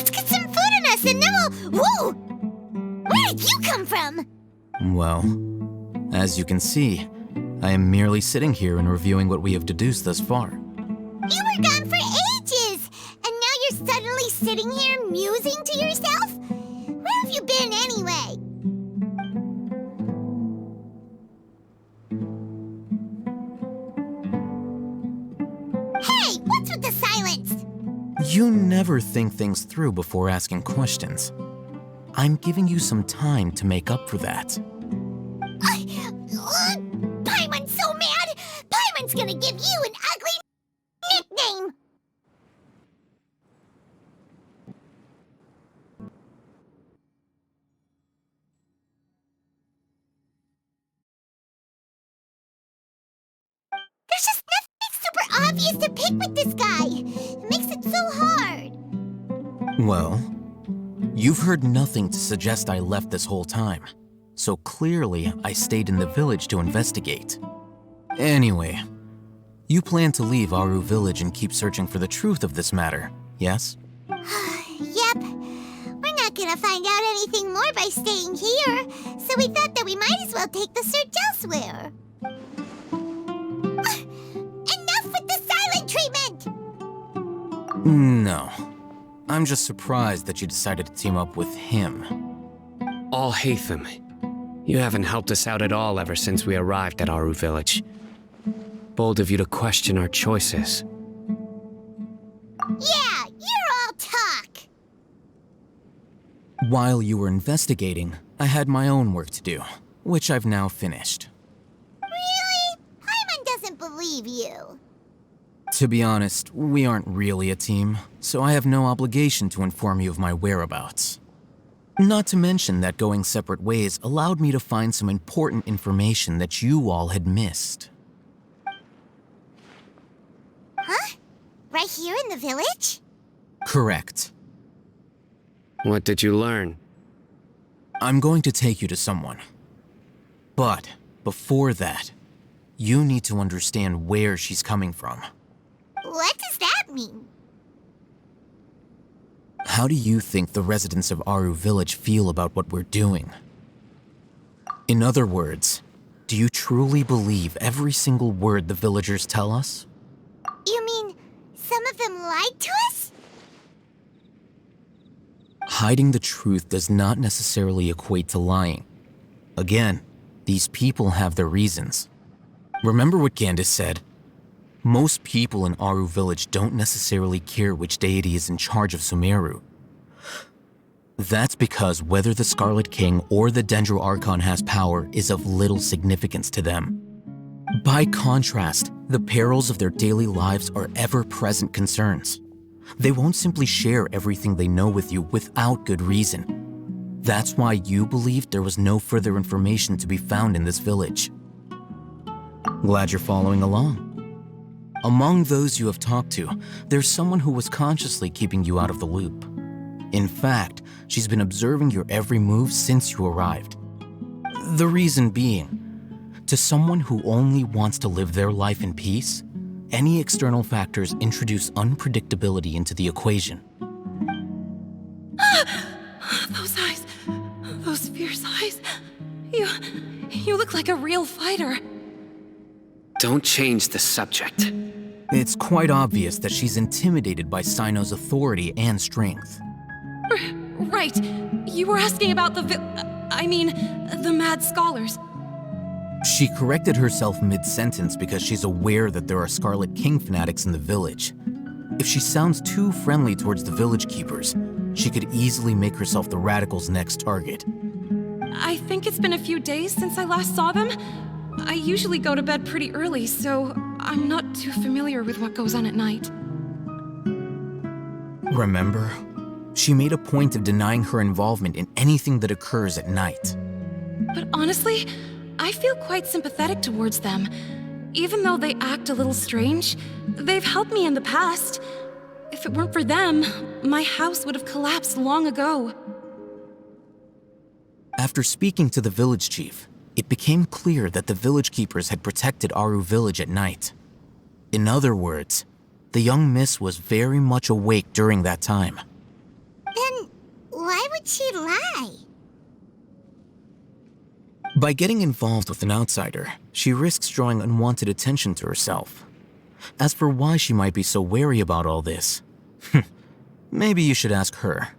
Let's get some food in us and then we'll... Whoa! Where did you come from? Well, as you can see, I am merely sitting here and reviewing what we have deduced thus far. You were gone for ages! And now you're suddenly sitting here musing to yourself? Where have you been anyway? Hey, what's with the silence? You never think things through before asking questions. I'm giving you some time to make up for that. Paimon's so mad! Paimon's gonna give you an ugly nickname! There's just nothing super obvious to pick with this guy. It makes it so hard. Well, you've heard nothing to suggest I left this whole time, so clearly I stayed in the village to investigate. Anyway, you plan to leave Aru Village and keep searching for the truth of this matter, yes? Yep. We're not gonna find out anything more by staying here, so we thought that we might as well take the search elsewhere. Enough with the silent treatment! No. I'm just surprised that you decided to team up with him. All Hatham, you haven't helped us out at all ever since we arrived at Aru Village. Bold of you to question our choices. Yeah, you're all talk! While you were investigating, I had my own work to do, which I've now finished. Really? Paimon doesn't believe you. To be honest, we aren't really a team, so I have no obligation to inform you of my whereabouts. Not to mention that going separate ways allowed me to find some important information that you all had missed. Huh? Right here in the village? Correct. What did you learn? I'm going to take you to someone. But before that, you need to understand where she's coming from. What does that mean? How do you think the residents of Aru Village feel about what we're doing? In other words, do you truly believe every single word the villagers tell us? You mean, some of them lied to us? Hiding the truth does not necessarily equate to lying. Again, these people have their reasons. Remember what Candace said? Most people in Aru Village don't necessarily care which deity is in charge of Sumeru. That's because whether the Scarlet King or the Dendro Archon has power is of little significance to them. By contrast, the perils of their daily lives are ever-present concerns. They won't simply share everything they know with you without good reason. That's why you believed there was no further information to be found in this village. Glad you're following along. Among those you have talked to, there's someone who was consciously keeping you out of the loop. In fact, she's been observing your every move since you arrived. The reason being, to someone who only wants to live their life in peace, any external factors introduce unpredictability into the equation. Those eyes, those fierce eyes. You look like a real fighter. Don't change the subject. It's quite obvious that she's intimidated by Sino's authority and strength. Right. You were asking about the mad scholars. She corrected herself mid-sentence because she's aware that there are Scarlet King fanatics in the village. If she sounds too friendly towards the village keepers, she could easily make herself the radicals' next target. I think it's been a few days since I last saw them. I usually go to bed pretty early, so I'm not too familiar with what goes on at night. Remember? She made a point of denying her involvement in anything that occurs at night. But honestly, I feel quite sympathetic towards them. Even though they act a little strange, they've helped me in the past. If it weren't for them, my house would have collapsed long ago. After speaking to the village chief, it became clear that the village keepers had protected Aru Village at night. In other words, the young miss was very much awake during that time. Why would she lie? By getting involved with an outsider, she risks drawing unwanted attention to herself. As for why she might be so wary about all this, maybe you should ask her.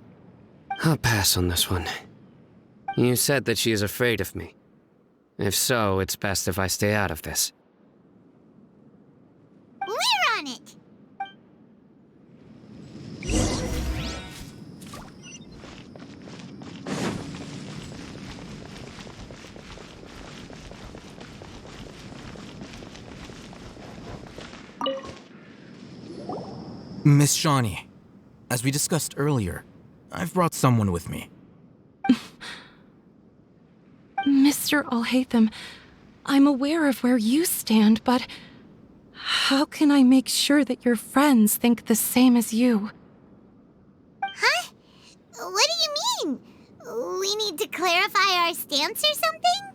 I'll pass on this one. You said that she is afraid of me. If so, it's best if I stay out of this. We're on it! Miss Shawnee, as we discussed earlier, I've brought someone with me. Mr. Alhaitham, I'm aware of where you stand, but how can I make sure that your friends think the same as you? Huh? What do you mean? We need to clarify our stance or something?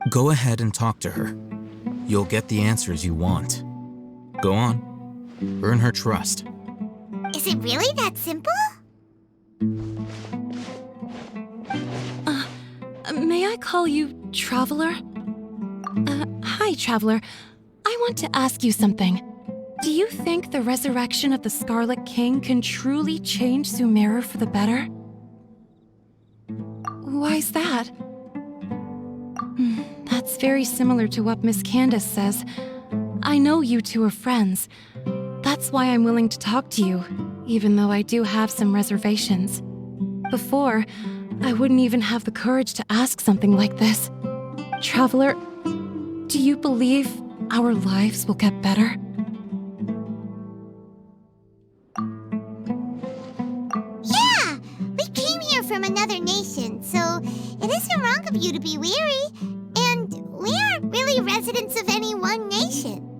Go ahead and talk to her. You'll get the answers you want. Go on. Earn her trust. Is it really that simple? May I call you Traveler? Hi, Traveler. I want to ask you something. Do you think the resurrection of the Scarlet King can truly change Sumeru for the better? Why's that? That's very similar to what Miss Candace says. I know you two are friends. That's why I'm willing to talk to you, even though I do have some reservations. Before, I wouldn't even have the courage to ask something like this. Traveler, do you believe our lives will get better? Yeah! We came here from another nation, so it isn't wrong of you to be weary. And we aren't really residents of any one nation.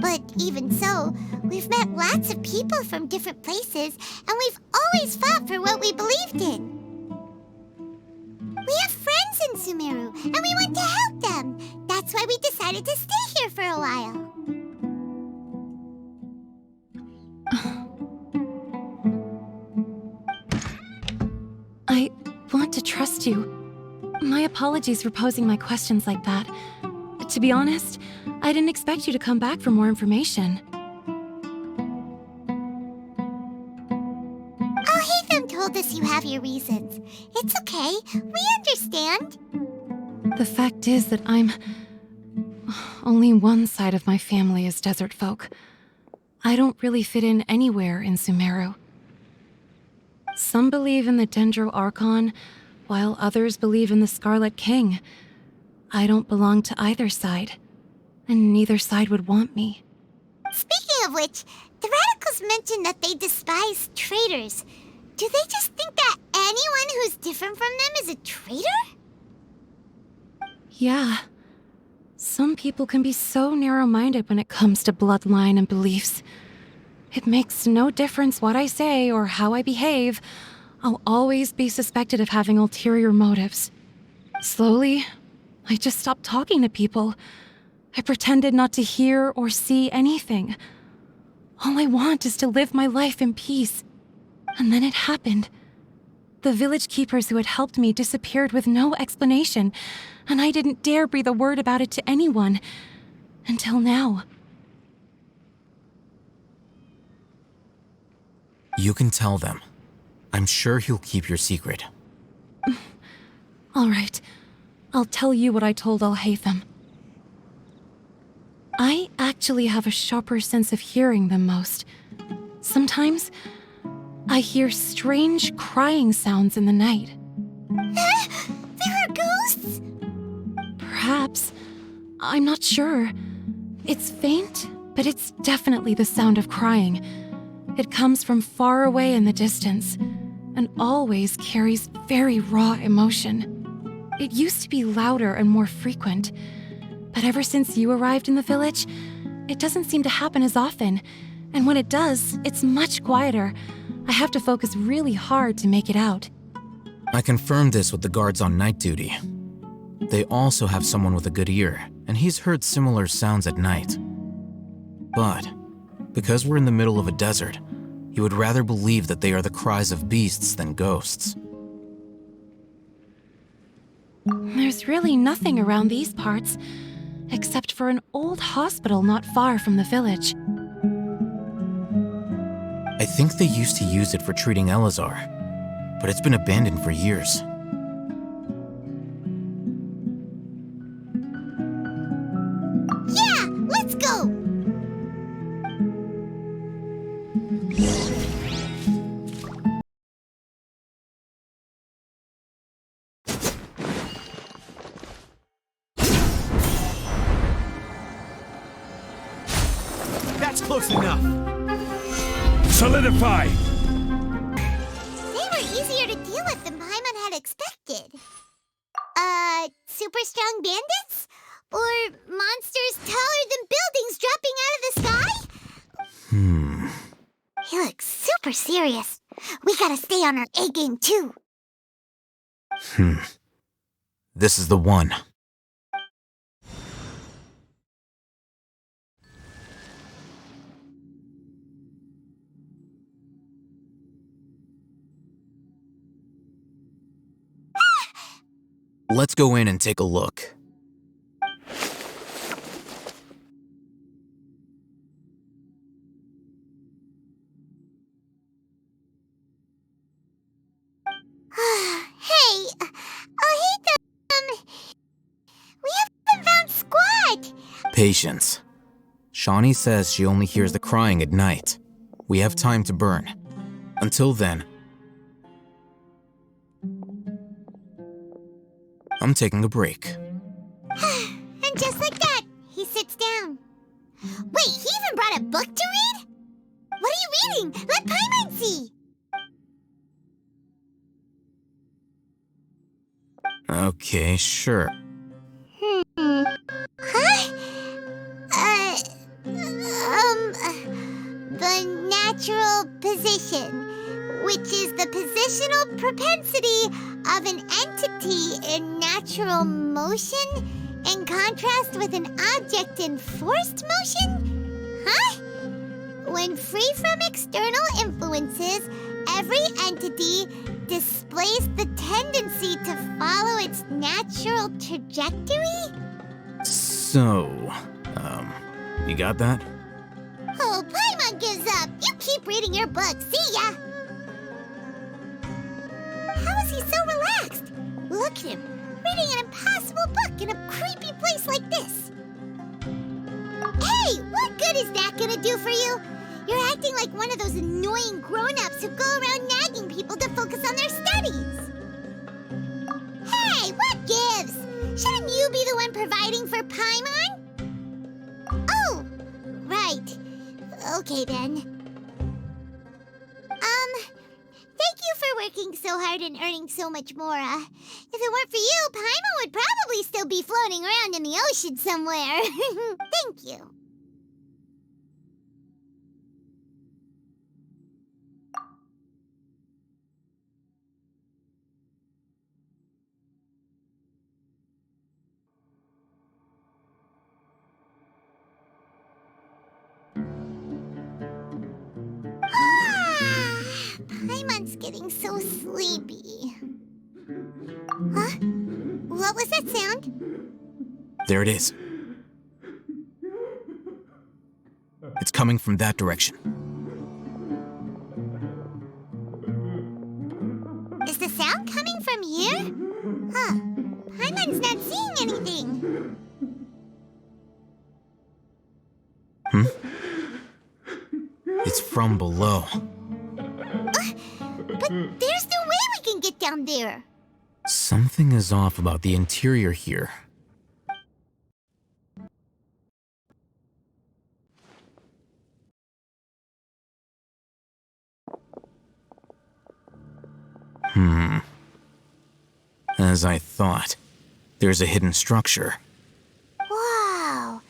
But even so, we've met lots of people from different places, and we've always fought for what we believed in. We have friends in Sumeru, and we want to help them. That's why we decided to stay here for a while. I want to trust you. My apologies for posing my questions like that. To be honest, I didn't expect you to come back for more information. Alhaitham told us you have your reasons. It's okay. We understand. The fact is that only one side of my family is desert folk. I don't really fit in anywhere in Sumeru. Some believe in the Dendro Archon, while others believe in the Scarlet King. I don't belong to either side, and neither side would want me. Speaking of which, the radicals mentioned that they despise traitors. Do they just think that anyone who's different from them is a traitor? Yeah. Some people can be so narrow-minded when it comes to bloodline and beliefs. It makes no difference what I say or how I behave. I'll always be suspected of having ulterior motives. Slowly, I just stopped talking to people. I pretended not to hear or see anything. All I want is to live my life in peace. And then it happened. The village keepers who had helped me disappeared with no explanation, and I didn't dare breathe a word about it to anyone. Until now. You can tell them. I'm sure he'll keep your secret. All right. I'll tell you what I told Alhaitham. I actually have a sharper sense of hearing than most. Sometimes, I hear strange crying sounds in the night. There are ghosts? Perhaps. I'm not sure. It's faint, but it's definitely the sound of crying. It comes from far away in the distance, and always carries very raw emotion. It used to be louder and more frequent, but ever since you arrived in the village, it doesn't seem to happen as often, and when it does, it's much quieter. I have to focus really hard to make it out. I confirmed this with the guards on night duty. They also have someone with a good ear, and he's heard similar sounds at night. But because we're in the middle of a desert, He would rather believe that they are the cries of beasts than ghosts. There's really nothing around these parts, except for an old hospital not far from the village. I think they used to use it for treating Elezar, but it's been abandoned for years. Yeah, let's go! That's close enough. Solidify! They were easier to deal with than Paimon had expected. Super strong bandits? Or monsters taller than buildings dropping out of the sky? He looks super serious. We gotta stay on our A game too. This is the one. Let's go in and take a look. Hey, we haven't found squat. Patience. Shawnee says she only hears the crying at night. We have time to burn. Until then, I'm taking a break. And just like that, he sits down. Wait, he even brought a book to read? What are you reading? Let Paimon see. Okay, sure. The natural position, which is the positional propensity of an entity in natural motion in contrast with an object in forced motion? Huh? When free from external influences, every entity displays the tendency to follow its natural trajectory? So, you got that? Oh, Paimon gives up. You keep reading your book. See ya! How is he so relaxed? Look at him, reading an impossible book in a creepy place like this. Hey, what good is that gonna do for you? You're acting like one of those annoying grown-ups who go around nagging people to focus on their studies. Hey, what gives? Shouldn't you be the one providing for Paimon? Oh, right. Okay, then. Thank you for working so hard and earning so much more. If it weren't for you, Paimon would probably still be floating around in the ocean somewhere. Thank you. Paimon's getting so sleepy. Huh? What was that sound? There it is. It's coming from that direction. Is the sound coming from here? Huh. Paimon's not seeing anything. It's from below. But there's no way we can get down there. Something is off about the interior here. As I thought, there's a hidden structure. Wow.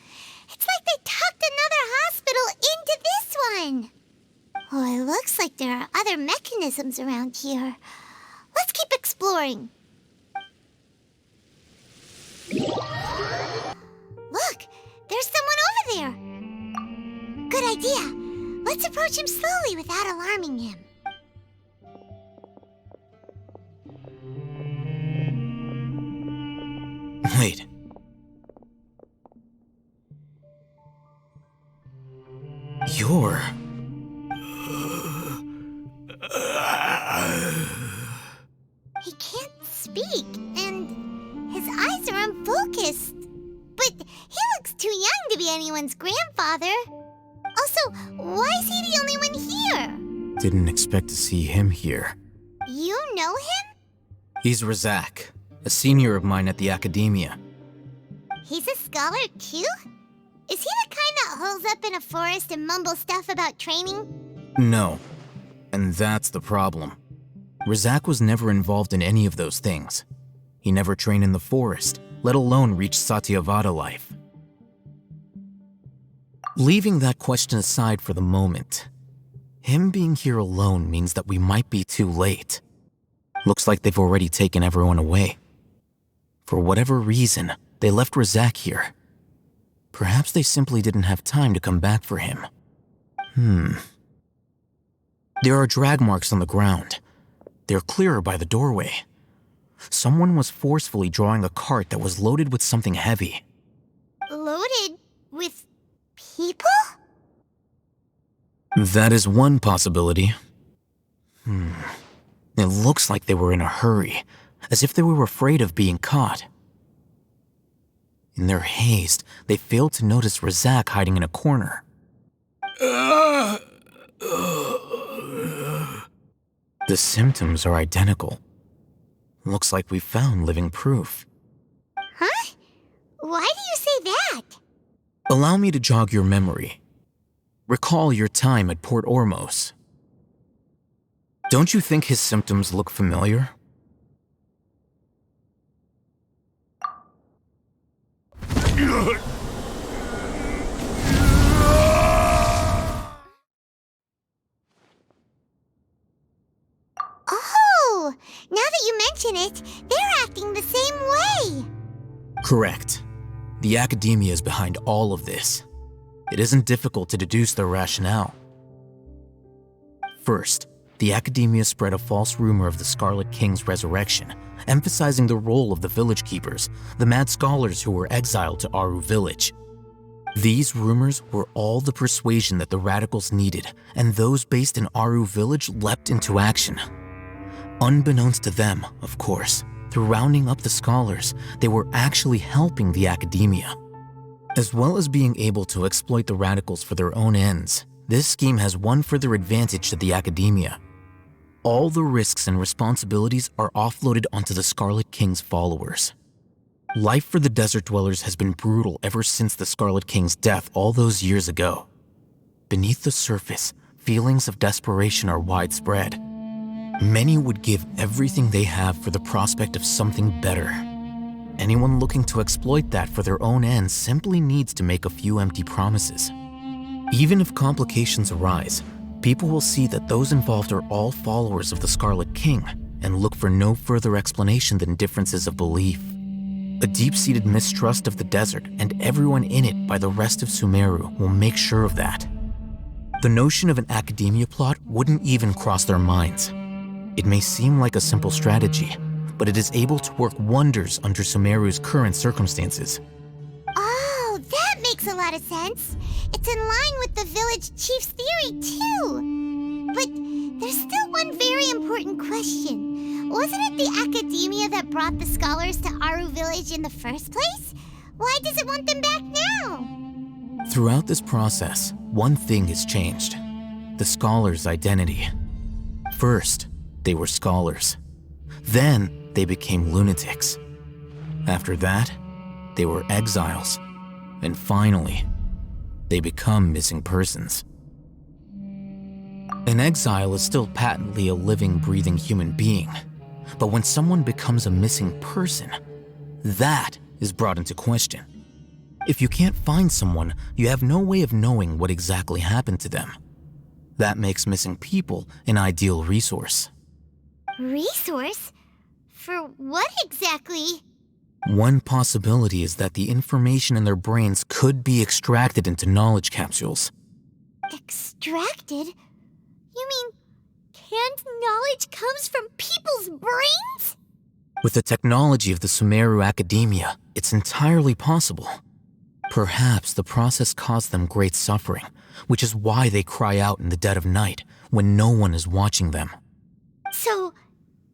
It's like they tucked another hospital into this one. Oh, it looks like there are other mechanisms around here. Let's keep exploring. Look, there's someone over there. Good idea. Let's approach him slowly without alarming him. Wait. You're... He can't speak, and his eyes are unfocused. But he looks too young to be anyone's grandfather. Also, why is he the only one here? Didn't expect to see him here. You know him? He's Razak, a senior of mine at the academia. He's a scholar too? Is he the kind that holes up in a forest and mumbles stuff about training? No. And that's the problem. Razak was never involved in any of those things. He never trained in the forest, let alone reach Satyavada life. Leaving that question aside for the moment, him being here alone means that we might be too late. Looks like they've already taken everyone away. For whatever reason, they left Razak here. Perhaps they simply didn't have time to come back for him. There are drag marks on the ground. They're clearer by the doorway. Someone was forcefully drawing a cart that was loaded with something heavy. Loaded with people? That is one possibility. It looks like they were in a hurry, as if they were afraid of being caught. In their haste, they failed to notice Razak hiding in a corner. The symptoms are identical. Looks like we found living proof. Huh? Why do you say that? Allow me to jog your memory. Recall your time at Port Ormos. Don't you think his symptoms look familiar? Oh, now that you mention it, they're acting the same way. Correct. The academia is behind all of this. It isn't difficult to deduce their rationale. First, the academia spread a false rumor of the Scarlet King's resurrection, emphasizing the role of the village keepers, the mad scholars who were exiled to Aru village. These rumors were all the persuasion that the radicals needed, and those based in Aru village leapt into action. Unbeknownst to them, of course, through rounding up the scholars, they were actually helping the academia. As well as being able to exploit the radicals for their own ends, this scheme has one further advantage to the academia. All the risks and responsibilities are offloaded onto the Scarlet King's followers. Life for the desert dwellers has been brutal ever since the Scarlet King's death all those years ago. Beneath the surface, feelings of desperation are widespread. Many would give everything they have for the prospect of something better. Anyone looking to exploit that for their own ends simply needs to make a few empty promises. Even if complications arise, people will see that those involved are all followers of the Scarlet King and look for no further explanation than differences of belief. A deep-seated mistrust of the desert and everyone in it by the rest of Sumeru will make sure of that. The notion of an academia plot wouldn't even cross their minds. It may seem like a simple strategy, but it is able to work wonders under Sumeru's current circumstances. Oh, that makes a lot of sense. It's in line with the village chief's theory, too. But there's still one very important question. Wasn't it the academia that brought the scholars to Aru village in the first place? Why does it want them back now? Throughout this process, one thing has changed: the scholars' identity. First, they were scholars. Then, they became lunatics. After that, they were exiles. And finally, they become missing persons. An exile is still patently a living, breathing human being. But when someone becomes a missing person, that is brought into question. If you can't find someone, you have no way of knowing what exactly happened to them. That makes missing people an ideal resource. Resource? For what exactly? One possibility is that the information in their brains could be extracted into knowledge capsules. Extracted? You mean canned knowledge comes from people's brains? With the technology of the Sumeru academia, it's entirely possible. Perhaps the process caused them great suffering, which is why they cry out in the dead of night when no one is watching them. So,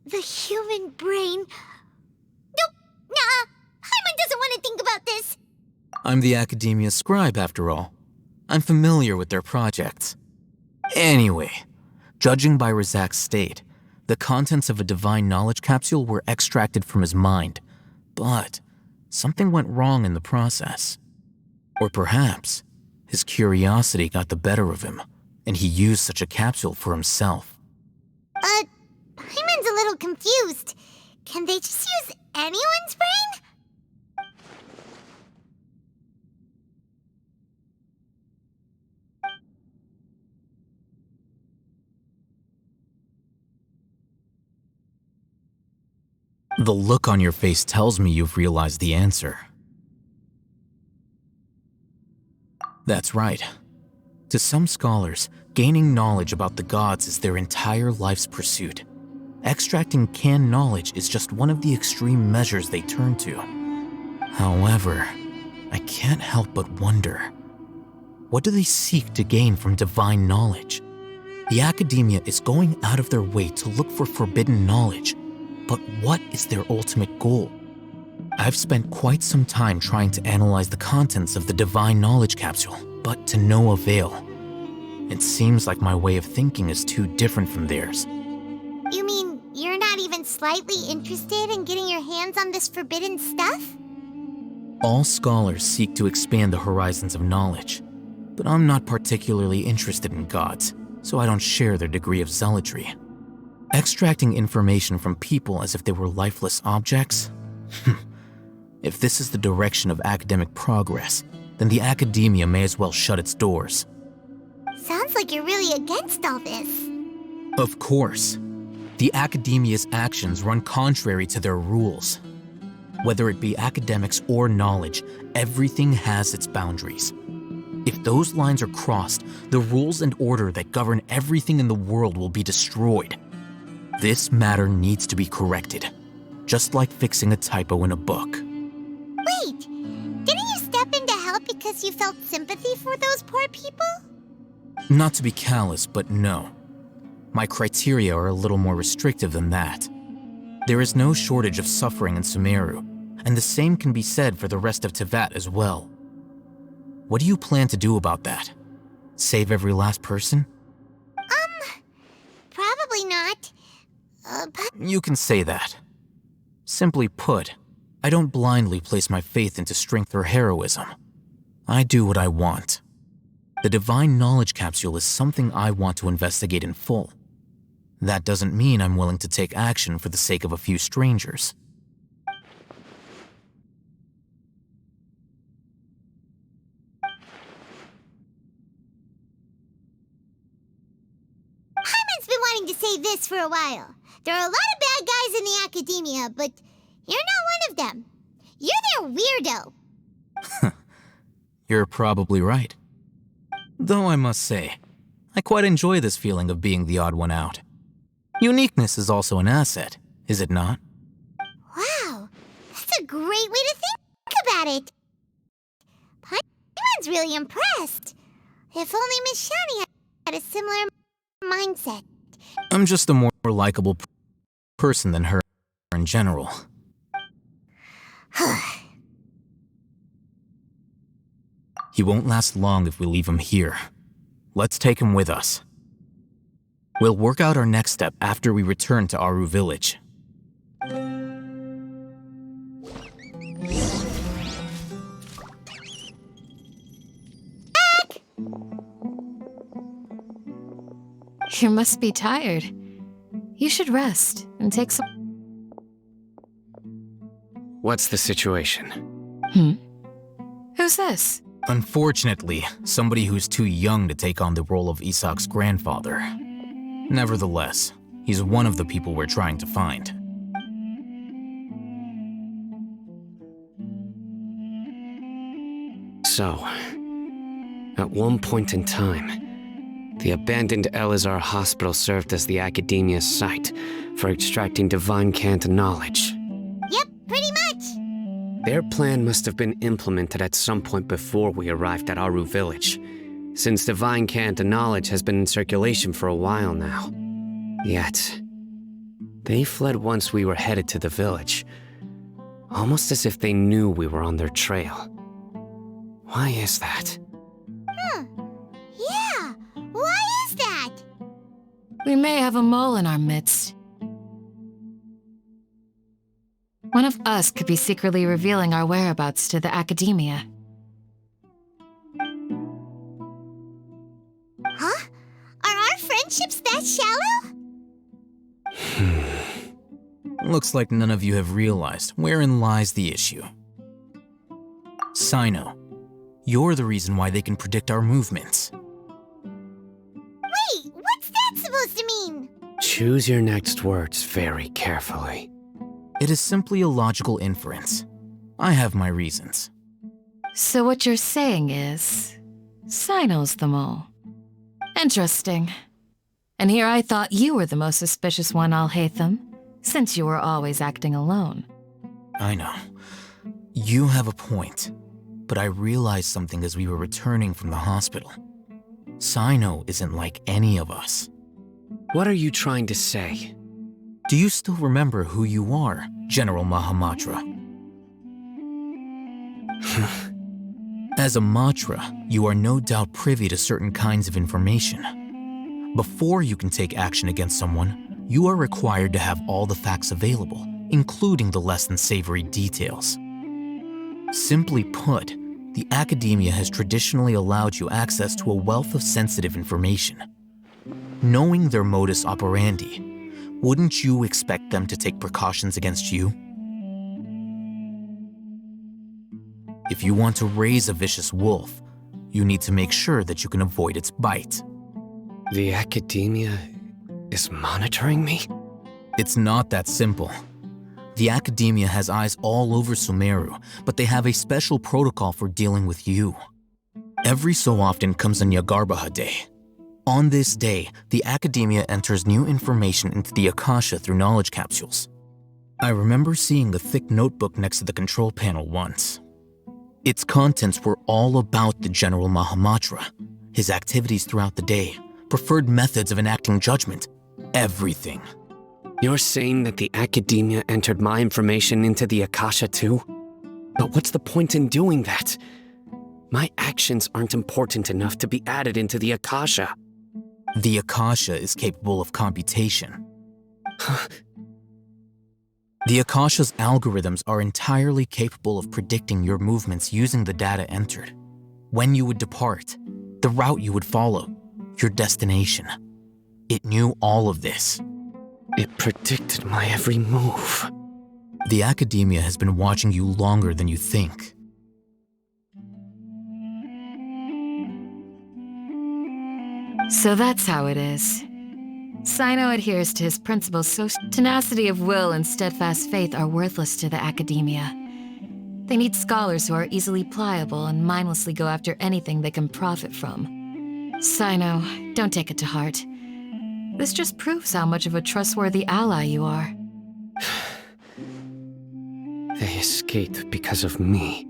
the human brain... Nope, nah, Hyman doesn't want to think about this. I'm the academia scribe, after all. I'm familiar with their projects. Anyway, judging by Razak's state, the contents of a divine knowledge capsule were extracted from his mind, but something went wrong in the process. Or perhaps his curiosity got the better of him, and he used such a capsule for himself. Hyman's a little confused. Can they just use anyone's brain? The look on your face tells me you've realized the answer. That's right. To some scholars, gaining knowledge about the gods is their entire life's pursuit. Extracting canned knowledge is just one of the extreme measures they turn to. However, I can't help but wonder, what do they seek to gain from divine knowledge? The academia is going out of their way to look for forbidden knowledge, but what is their ultimate goal? I've spent quite some time trying to analyze the contents of the divine knowledge capsule, but to no avail. It seems like my way of thinking is too different from theirs. You mean you're not even slightly interested in getting your hands on this forbidden stuff? All scholars seek to expand the horizons of knowledge, but I'm not particularly interested in gods, so I don't share their degree of zealotry. Extracting information from people as if they were lifeless objects? If this is the direction of academic progress, then the academia may as well shut its doors. Sounds like you're really against all this. Of course. The academia's actions run contrary to their rules. Whether it be academics or knowledge, everything has its boundaries. If those lines are crossed, the rules and order that govern everything in the world will be destroyed. This matter needs to be corrected, just like fixing a typo in a book. Wait, didn't you step in to help because you felt sympathy for those poor people? Not to be callous, but no. My criteria are a little more restrictive than that. There is no shortage of suffering in Sumeru, and the same can be said for the rest of Teyvat as well. What do you plan to do about that? Save every last person? Probably not. But You can say that. Simply put, I don't blindly place my faith into strength or heroism. I do what I want. The divine knowledge capsule is something I want to investigate in full. That doesn't mean I'm willing to take action for the sake of a few strangers. Hyman's been wanting to say this for a while. There are a lot of bad guys in the academia, but you're not one of them. You're their weirdo. You're probably right. Though I must say, I quite enjoy this feeling of being the odd one out. Uniqueness is also an asset, is it not? Wow, that's a great way to think about it. Hyman's really impressed. If only Miss Shani had a similar mindset. I'm just a more likable person than her in general. He won't last long if we leave him here. Let's take him with us. We'll work out our next step after we return to Aru village. You must be tired. You should rest and take some... What's the situation? Who's this? Unfortunately, somebody who's too young to take on the role of Isak's grandfather. Nevertheless, he's one of the people we're trying to find. So, at one point in time, The abandoned Elezar hospital served as the academia's site for extracting divine cant knowledge. Yep, pretty much. Their plan must have been implemented at some point before we arrived at Aru village, since divine cant knowledge has been in circulation for a while now. Yet, they fled once we were headed to the village, almost as if they knew we were on their trail. Why is that? Yeah, why is that? We may have a mole in our midst. One of us could be secretly revealing our whereabouts to the academia. Huh? Are our friendships that shallow? Looks like none of you have realized wherein lies the issue. Sino, you're the reason why they can predict our movements. Wait, what's that supposed to mean? Choose your next words very carefully. It is simply a logical inference. I have my reasons. So what you're saying is, Sino's the mole. Interesting. And here I thought you were the most suspicious one, Alhaitham, since you were always acting alone. I know. You have a point. But I realized something as we were returning from the hospital. Sino isn't like any of us. What are you trying to say? Do you still remember who you are, General Mahamatra? As a Matra, you are no doubt privy to certain kinds of information. Before you can take action against someone, you are required to have all the facts available, including the less than savory details. Simply put, the academia has traditionally allowed you access to a wealth of sensitive information. Knowing their modus operandi, wouldn't you expect them to take precautions against you? If you want to raise a vicious wolf, you need to make sure that you can avoid its bite. The academia is monitoring me? It's not that simple. The academia has eyes all over Sumeru, but they have a special protocol for dealing with you. Every so often comes a Nyagarbaha Day. On this day, the academia enters new information into the Akasha through knowledge capsules. I remember seeing the thick notebook next to the control panel once. Its contents were all about the General Mahamatra, his activities throughout the day, preferred methods of enacting judgment, everything. You're saying that the academia entered my information into the Akasha too? But what's the point in doing that? My actions aren't important enough to be added into the Akasha. The Akasha is capable of computation. The Akasha's algorithms are entirely capable of predicting your movements using the data entered. When you would depart, the route you would follow, your destination. It knew all of this. It predicted my every move. The academia has been watching you longer than you think. So that's how it is. Sino adheres to his principles, so tenacity of will and steadfast faith are worthless to the academia. They need scholars who are easily pliable and mindlessly go after anything they can profit from. Sino, don't take it to heart. This just proves how much of a trustworthy ally you are. They escaped because of me.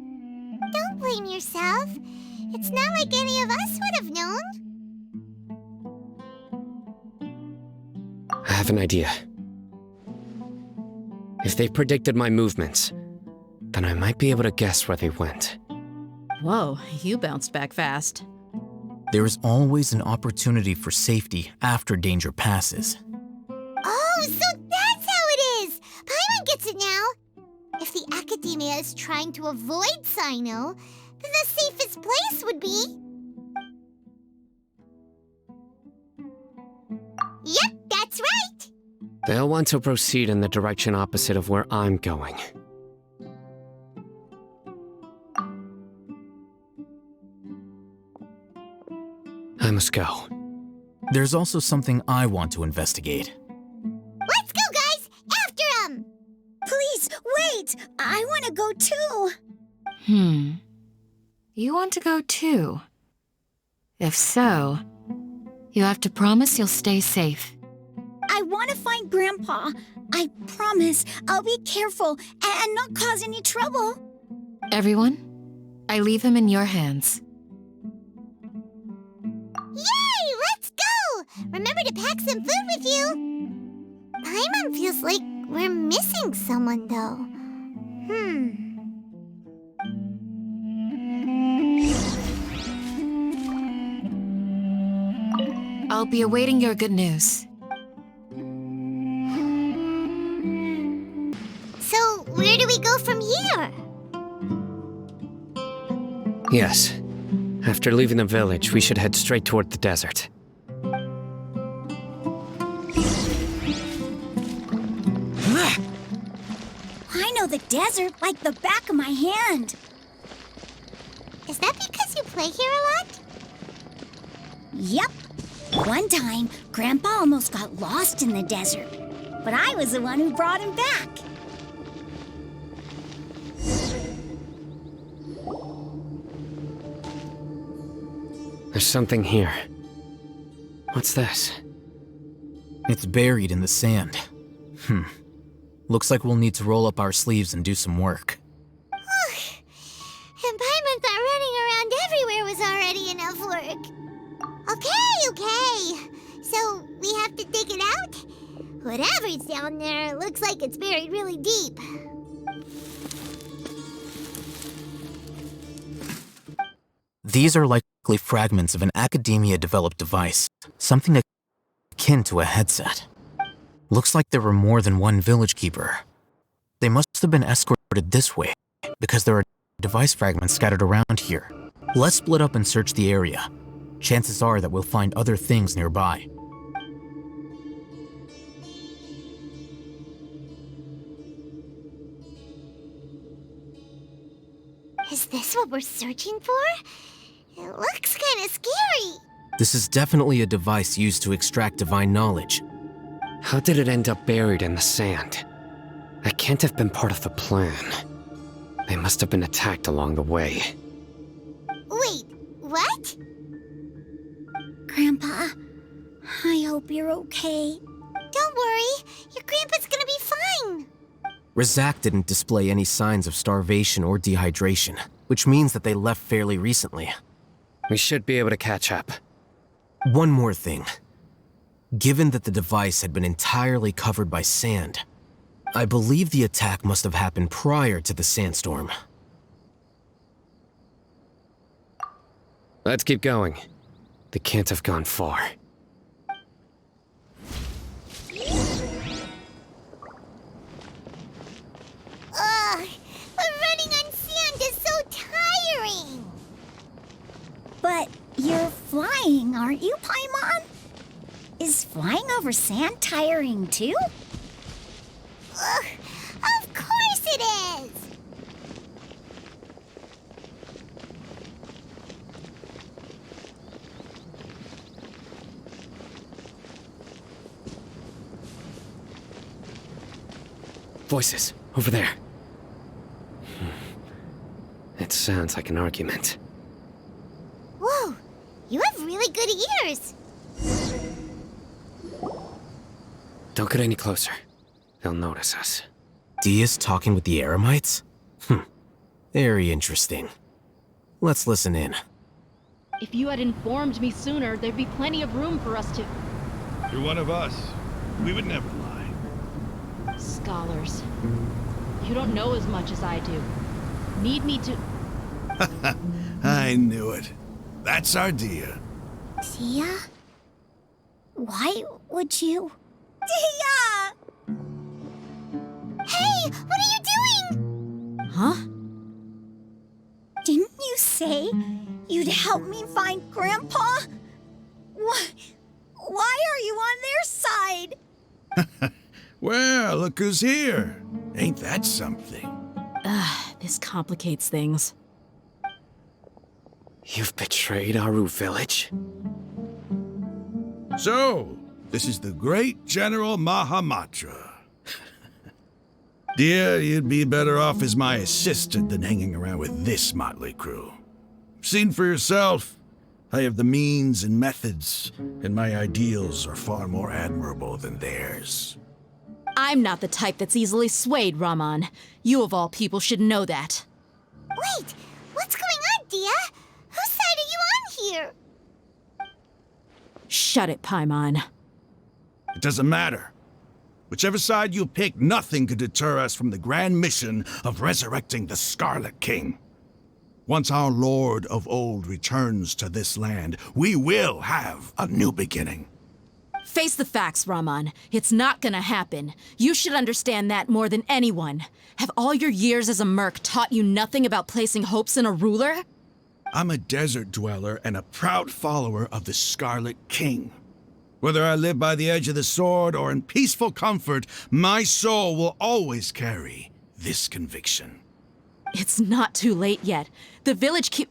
Don't blame yourself. It's not like any of us would have known. I have an idea. If they predicted my movements, then I might be able to guess where they went. Whoa, you bounced back fast. There is always an opportunity for safety after danger passes. Oh, so that's how it is! Paimon gets it now. If the academia is trying to avoid Sino, then the safest place would be... Yep, that's right! They'll want to proceed in the direction opposite of where I'm going. I must go. There's also something I want to investigate. Let's go, guys! After him! Please, wait! I want to go too! You want to go too? If so, You have to promise you'll stay safe. I want to find Grandpa. I promise I'll be careful and not cause any trouble. Everyone, I leave him in your hands. Yay! Let's go! Remember to pack some food with you. Paimon feels like we're missing someone, though. I'll be awaiting your good news. So, where do we go from here? Yes. After leaving the village, we should head straight toward the desert. I know the desert like the back of my hand. Is that because you play here a lot? Yep. One time, Grandpa almost got lost in the desert, but I was the one who brought him back. There's something here. What's this? It's buried in the sand. Looks like we'll need to roll up our sleeves and do some work. And Paimon thought running around everywhere was already enough work. Okay. So, we have to dig it out? Whatever's down there looks like it's buried really deep. These are likely fragments of an academia-developed device, something akin to a headset. Looks like there were more than one village keeper. They must have been escorted this way, because there are device fragments scattered around here. Let's split up and search the area. Chances are that we'll find other things nearby. Is this what we're searching for? It looks kind of scary. This is definitely a device used to extract divine knowledge. How did it end up buried in the sand? That can't have been part of the plan. They must have been attacked along the way. Wait, what? Grandpa, I hope you're okay. Don't worry, your grandpa's gonna be fine. Razak didn't display any signs of starvation or dehydration, which means that they left fairly recently. We should be able to catch up. One more thing. Given that the device had been entirely covered by sand, I believe the attack must have happened prior to the sandstorm. Let's keep going. They can't have gone far. Ugh, but running on sand is so tiring. But you're flying, aren't you, Paimon? Is flying over sand tiring too? Ugh, of course it is. Voices, over there. It sounds like an argument. Whoa, you have really good ears. Don't get any closer. They'll notice us. Dia's talking with the Eremites? Very interesting. Let's listen in. If you had informed me sooner, there'd be plenty of room for us to... You're one of us. We would never lie. Scholars. You don't know as much as I do. Need me to... I knew it. That's our Dia. Dia? Why would you? Dia! Hey, what are you doing? Huh? Didn't you say you'd help me find Grandpa? Why are you on their side? Well, look who's here. Ain't that something? This complicates things. You've betrayed Aru village? So, this is the great General Mahamatra. Dear, you'd be better off as my assistant than hanging around with this motley crew. Seen for yourself. I have the means and methods, and my ideals are far more admirable than theirs. I'm not the type that's easily swayed, Rahman. You of all people should know that. Wait, what's going on, Dia? Whose side are you on here? Shut it, Paimon. It doesn't matter. Whichever side you pick, nothing could deter us from the grand mission of resurrecting the Scarlet King. Once our Lord of Old returns to this land, we will have a new beginning. Face the facts, Rahman. It's not gonna happen. You should understand that more than anyone. Have all your years as a merc taught you nothing about placing hopes in a ruler? I'm a desert dweller and a proud follower of the Scarlet King. Whether I live by the edge of the sword or in peaceful comfort, my soul will always carry this conviction. It's not too late yet. The village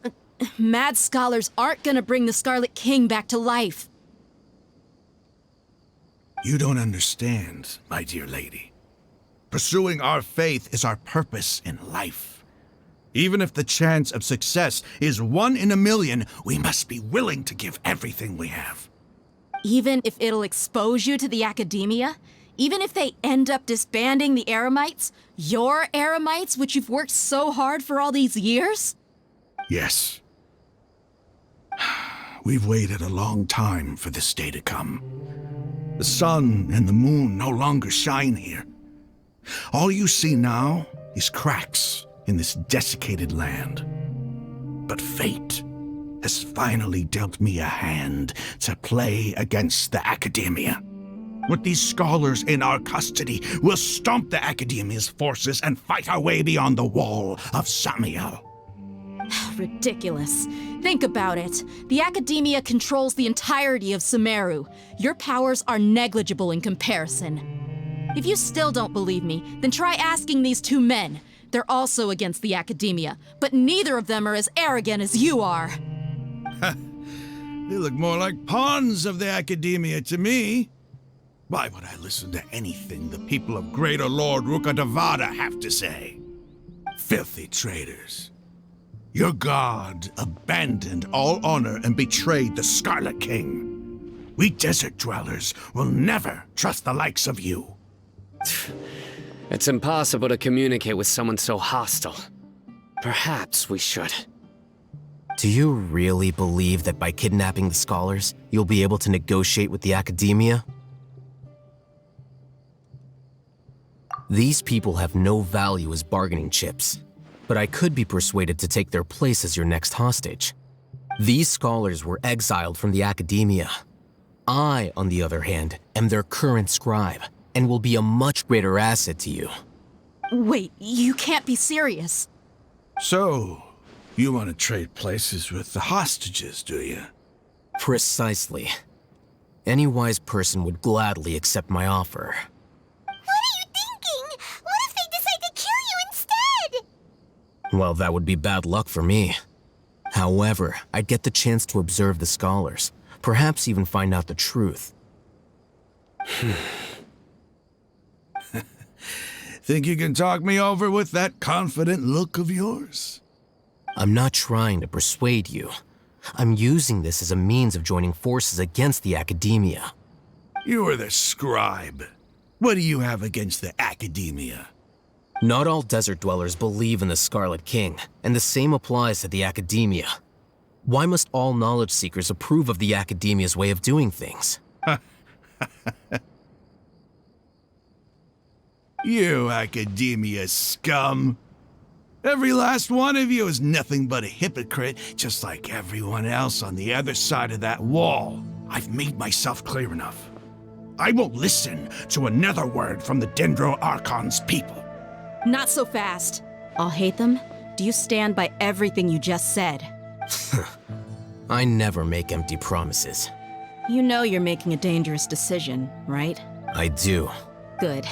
mad scholars aren't gonna bring the Scarlet King back to life. You don't understand, my dear lady. Pursuing our faith is our purpose in life. Even if the chance of success is 1 in a million, we must be willing to give everything we have. Even if it'll expose you to the academia? Even if they end up disbanding the Eremites? Your Eremites, which you've worked so hard for all these years? Yes. We've waited a long time for this day to come. The sun and the moon no longer shine here. All you see now is cracks in this desiccated land. But fate has finally dealt me a hand to play against the academia. With these scholars in our custody, we'll stomp the academia's forces and fight our way beyond the wall of Samiel. Ridiculous. Think about it. The academia controls the entirety of Sumeru. Your powers are negligible in comparison. If you still don't believe me, then try asking these 2 men. They're also against the academia, but neither of them are as arrogant as you are. They look more like pawns of the academia to me. Why would I listen to anything the people of Greater Lord Rukkhadevata have to say? Filthy traitors. Your god abandoned all honor and betrayed the Scarlet King. We desert dwellers will never trust the likes of you. It's impossible to communicate with someone so hostile. Perhaps we should. Do you really believe that by kidnapping the scholars, you'll be able to negotiate with the academia? These people have no value as bargaining chips, but I could be persuaded to take their place as your next hostage. These scholars were exiled from the academia. I, on the other hand, am their current scribe, and will be a much greater asset to you. Wait, you can't be serious. So, you want to trade places with the hostages, do you? Precisely. Any wise person would gladly accept my offer. What are you thinking? What if they decide to kill you instead? Well, that would be bad luck for me. However, I'd get the chance to observe the scholars, perhaps even find out the truth. Think you can talk me over with that confident look of yours? I'm not trying to persuade you. I'm using this as a means of joining forces against the academia. You are the scribe. What do you have against the academia? Not all desert dwellers believe in the Scarlet King, and the same applies to the academia. Why must all knowledge seekers approve of the academia's way of doing things? You academia scum. Every last one of you is nothing but a hypocrite, just like everyone else on the other side of that wall. I've made myself clear enough. I won't listen to another word from the Dendro Archon's people. Not so fast. I'll hate them. Do you stand by everything you just said? I never make empty promises. You know you're making a dangerous decision, right? I do. Good.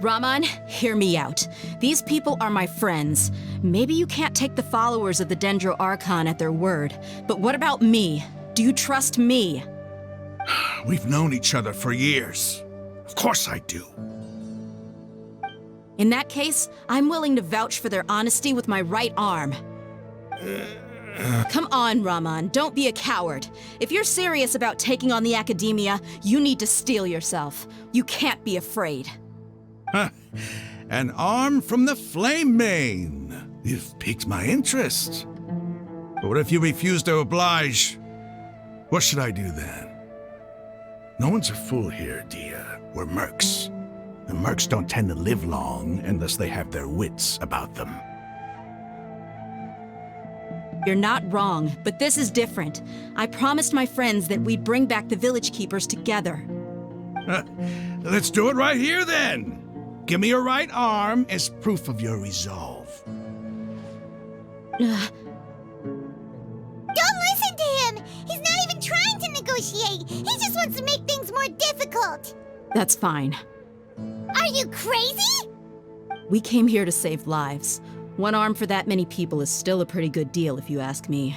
Rahman, hear me out. These people are my friends. Maybe you can't take the followers of the Dendro Archon at their word, but what about me? Do you trust me? We've known each other for years. Of course I do. In that case, I'm willing to vouch for their honesty with my right arm. Come on, Raman, don't be a coward. If you're serious about taking on the Academia, you need to steel yourself. You can't be afraid. An arm from the Flame Mane. You've piqued my interest. But what if you refuse to oblige? What should I do then? No one's a fool here, Dia. We're mercs. And mercs don't tend to live long unless they have their wits about them. You're not wrong, but this is different. I promised my friends that we'd bring back the Village Keepers together. Let's do it right here then. Give me your right arm as proof of your resolve. Don't listen to him! He's not even trying to negotiate! He just wants to make things more difficult! That's fine. Are you crazy? We came here to save lives. One arm for that many people is still a pretty good deal, if you ask me.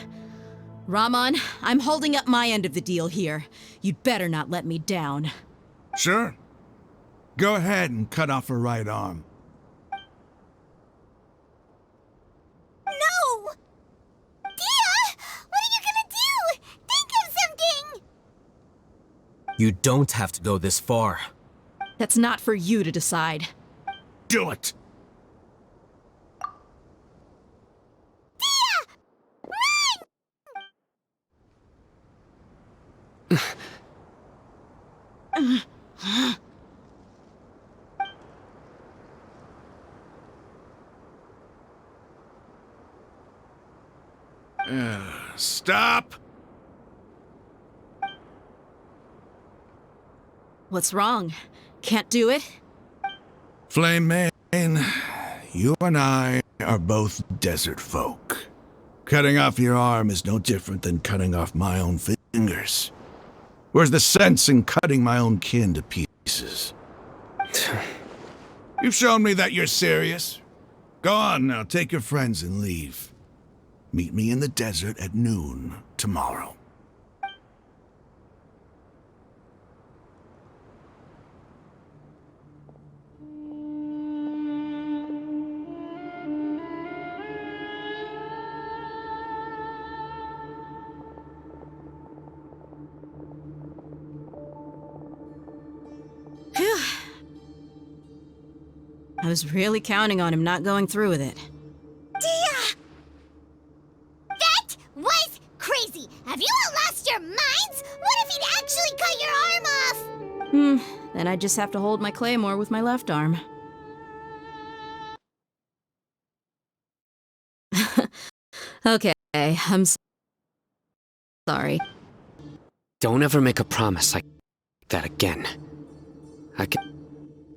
Raman, I'm holding up my end of the deal here. You'd better not let me down. Sure. Go ahead and cut off her right arm. No! Dia! What are you gonna do? Think of something! You don't have to go this far. That's not for you to decide. Do it! Stop! What's wrong? Can't do it? Flame Mane, you and I are both desert folk. Cutting off your arm is no different than cutting off my own fingers. Where's the sense in cutting my own kin to pieces? You've shown me that you're serious. Go on now, take your friends and leave. Meet me in the desert at noon tomorrow. I was really counting on him not going through with it. Dia! That was crazy! Have you all lost your minds? What if he'd actually cut your arm off? Then I just have to hold my claymore with my left arm. Okay, I'm sorry. Don't ever make a promise like that again.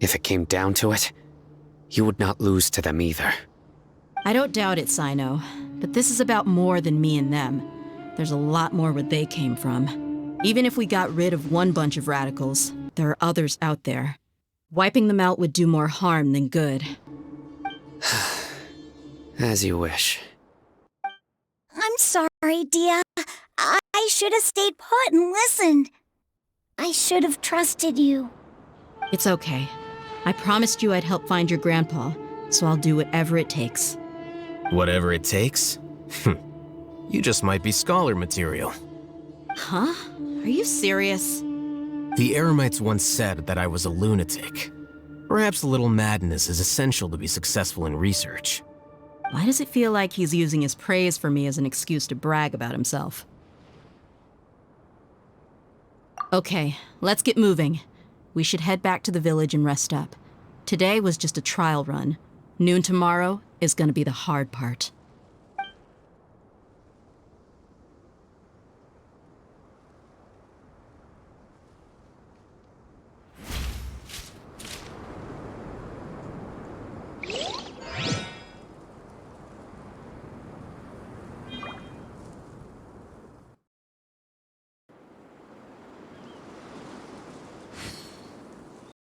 If it came down to it, you would not lose to them either. I don't doubt it, Sino. But this is about more than me and them. There's a lot more where they came from. Even if we got rid of one bunch of radicals, there are others out there. Wiping them out would do more harm than good. As you wish. I'm sorry, Dia. I should have stayed put and listened. I should have trusted you. It's okay. I promised you I'd help find your grandpa, so I'll do whatever it takes. Whatever it takes? You just might be scholar material. Huh? Are you serious? The Eremites once said that I was a lunatic. Perhaps a little madness is essential to be successful in research. Why does it feel like he's using his praise for me as an excuse to brag about himself? Okay, let's get moving. We should head back to the village and rest up. Today was just a trial run. Noon tomorrow is gonna be the hard part.